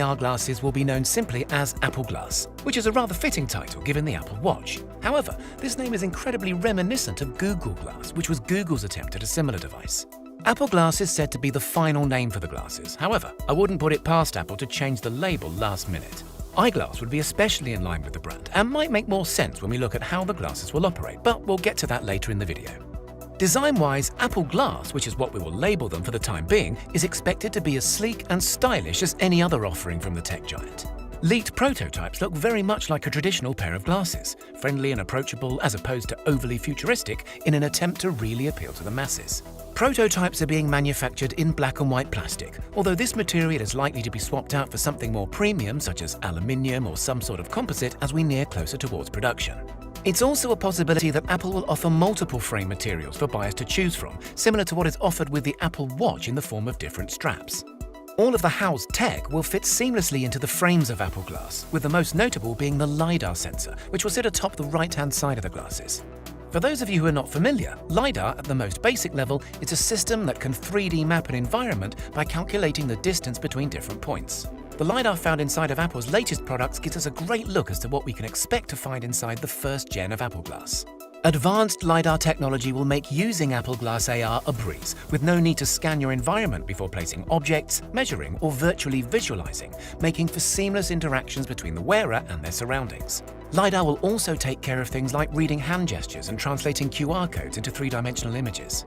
AR glasses will be known simply as Apple Glass, which is a rather fitting title given the Apple Watch. However, this name is incredibly reminiscent of Google Glass, which was Google's attempt at a similar device. Apple Glass is said to be the final name for the glasses. However, I wouldn't put it past Apple to change the label last minute. Eyeglass would be especially in line with the brand and might make more sense when we look at how the glasses will operate, but we'll get to that later in the video. Design-wise, Apple Glass, which is what we will label them for the time being, is expected to be as sleek and stylish as any other offering from the tech giant. Leaked prototypes look very much like a traditional pair of glasses, friendly and approachable as opposed to overly futuristic in an attempt to really appeal to the masses. Prototypes are being manufactured in black and white plastic, although this material is likely to be swapped out for something more premium such as aluminium or some sort of composite as we near closer towards production. It's also a possibility that Apple will offer multiple frame materials for buyers to choose from, similar to what is offered with the Apple Watch in the form of different straps. All of the housed tech will fit seamlessly into the frames of Apple Glass, with the most notable being the LiDAR sensor, which will sit atop the right-hand side of the glasses. For those of you who are not familiar, LiDAR at the most basic level is a system that can 3D map an environment by calculating the distance between different points. The LiDAR found inside of Apple's latest products gives us a great look as to what we can expect to find inside the first gen of Apple Glass. Advanced LiDAR technology will make using Apple Glass AR a breeze, with no need to scan your environment before placing objects, measuring, or virtually visualizing, making for seamless interactions between the wearer and their surroundings. LiDAR will also take care of things like reading hand gestures and translating QR codes into three-dimensional images.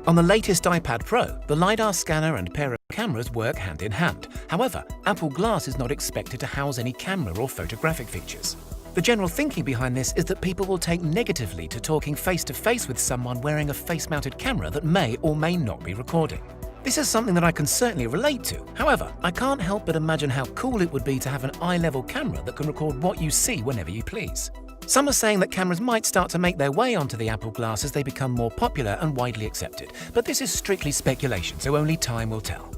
On the latest iPad Pro, the LiDAR scanner and pair of cameras work hand in hand. However, Apple Glass is not expected to house any camera or photographic features. The general thinking behind this is that people will take negatively to talking face-to-face with someone wearing a face-mounted camera that may or may not be recording. This is something that I can certainly relate to. However, I can't help but imagine how cool it would be to have an eye-level camera that can record what you see whenever you please. Some are saying that cameras might start to make their way onto the Apple Glass as they become more popular and widely accepted, but this is strictly speculation, so only time will tell.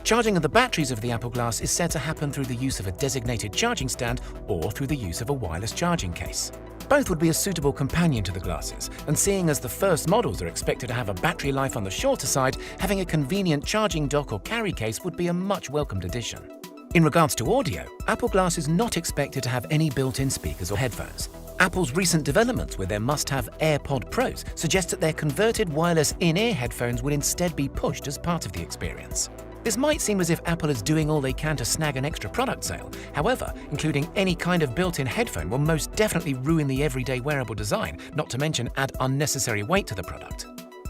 Charging of the batteries of the Apple Glass is said to happen through the use of a designated charging stand or through the use of a wireless charging case. Both would be a suitable companion to the glasses, and seeing as the first models are expected to have a battery life on the shorter side, having a convenient charging dock or carry case would be a much welcomed addition. In regards to audio, Apple Glass is not expected to have any built-in speakers or headphones. Apple's recent developments with their must-have AirPod Pros suggest that their converted wireless in-ear headphones would instead be pushed as part of the experience. This might seem as if Apple is doing all they can to snag an extra product sale. However, including any kind of built-in headphone will most definitely ruin the everyday wearable design, not to mention add unnecessary weight to the product.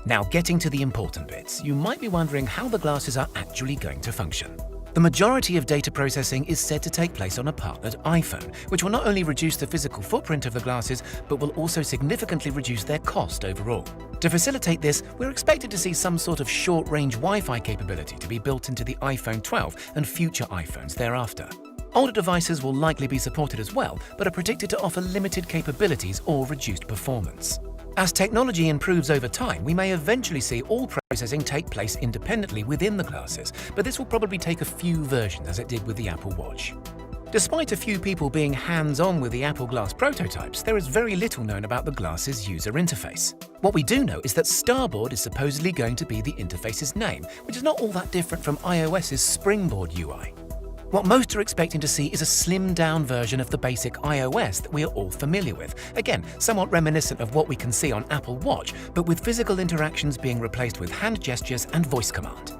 Now, getting to the important bits, you might be wondering how the glasses are actually going to function. The majority of data processing is said to take place on a partnered iPhone, which will not only reduce the physical footprint of the glasses, but will also significantly reduce their cost overall. To facilitate this, we're expected to see some sort of short-range Wi-Fi capability to be built into the iPhone 12 and future iPhones thereafter. Older devices will likely be supported as well, but are predicted to offer limited capabilities or reduced performance. As technology improves over time, we may eventually see all processing take place independently within the glasses, but this will probably take a few versions as it did with the Apple Watch. Despite a few people being hands-on with the Apple Glass prototypes, there is very little known about the glasses' user interface. What we do know is that Starboard is supposedly going to be the interface's name, which is not all that different from iOS's Springboard UI. What most are expecting to see is a slimmed-down version of the basic iOS that we are all familiar with. Again, somewhat reminiscent of what we can see on Apple Watch, but with physical interactions being replaced with hand gestures and voice command.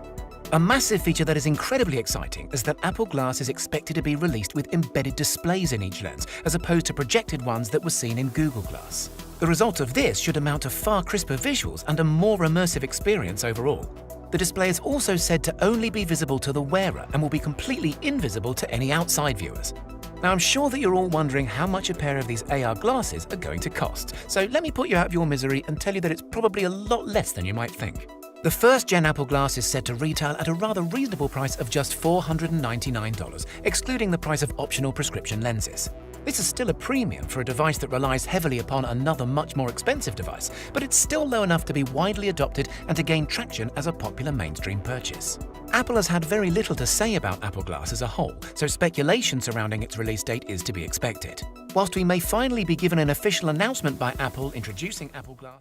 A massive feature that is incredibly exciting is that Apple Glass is expected to be released with embedded displays in each lens, as opposed to projected ones that were seen in Google Glass. The result of this should amount to far crisper visuals and a more immersive experience overall. The display is also said to only be visible to the wearer and will be completely invisible to any outside viewers. Now, I'm sure that you're all wondering how much a pair of these AR glasses are going to cost, so let me put you out of your misery and tell you that it's probably a lot less than you might think. The first-gen Apple Glass is said to retail at a rather reasonable price of just $499, excluding the price of optional prescription lenses. This is still a premium for a device that relies heavily upon another much more expensive device, but it's still low enough to be widely adopted and to gain traction as a popular mainstream purchase. Apple has had very little to say about Apple Glass as a whole, so speculation surrounding its release date is to be expected. Whilst we may finally be given an official announcement by Apple introducing Apple Glass,